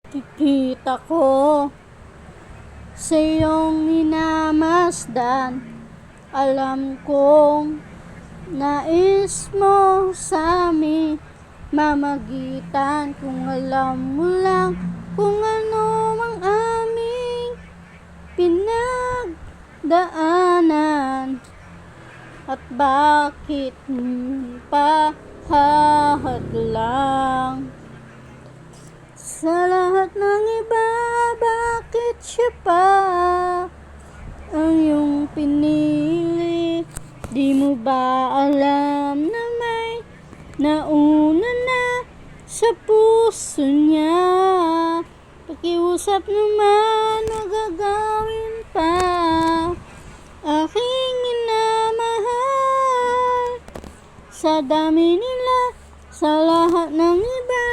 Kikita ko sa iyong minamasdan. Alam kong nais mo sa amin mamagitan. Kung alam mo lang kung ano ang aming pinagdaanan at bakit pa hahadlang. Sa lahat ng iba, bakit siya pa ang iyong pinili? Di mo ba alam na may nauna na sa puso niya? Pakiusap naman, magagawin pa. Aking minamahal, sa dami nila, sa lahat ng iba,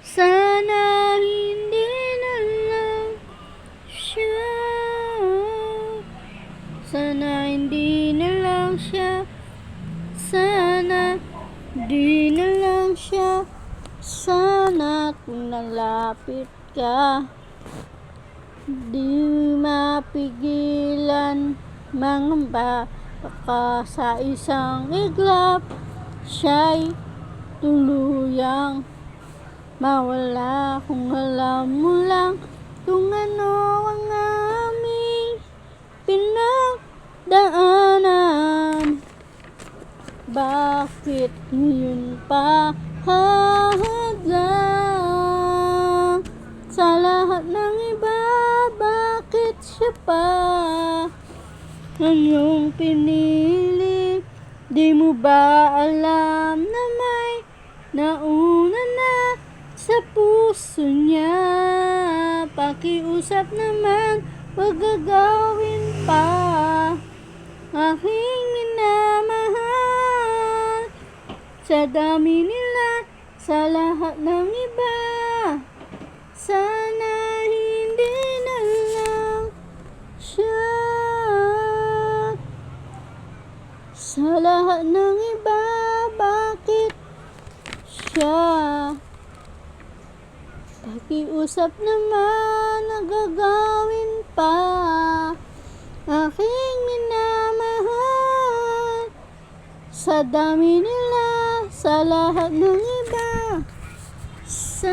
sana hindi na lang siya. Sana hindi na lang siya. Sana di na lang siya. Sana kung nalapit ka, di mapigilan mangamba. Baka sa isang iglap siya'y tuluyang mawala. Kung alam mo lang kung ano ang aming pinagdaanan, bakit ngayon pa hahadlang? Sa lahat ng iba, bakit siya pa ang iyong pinili? Di mo ba alam na may nauna na sa puso niya? Pakiusap naman, wag gagawin pa. Aking minamahal, sa dami nila, sa lahat ng iba, sana hindi na lang siya. Sa lahat ng iba, bakit siya? Pakiusap naman, nagagawin pa. Aking minamahal, sa dami nila, sa lahat ng iba, sa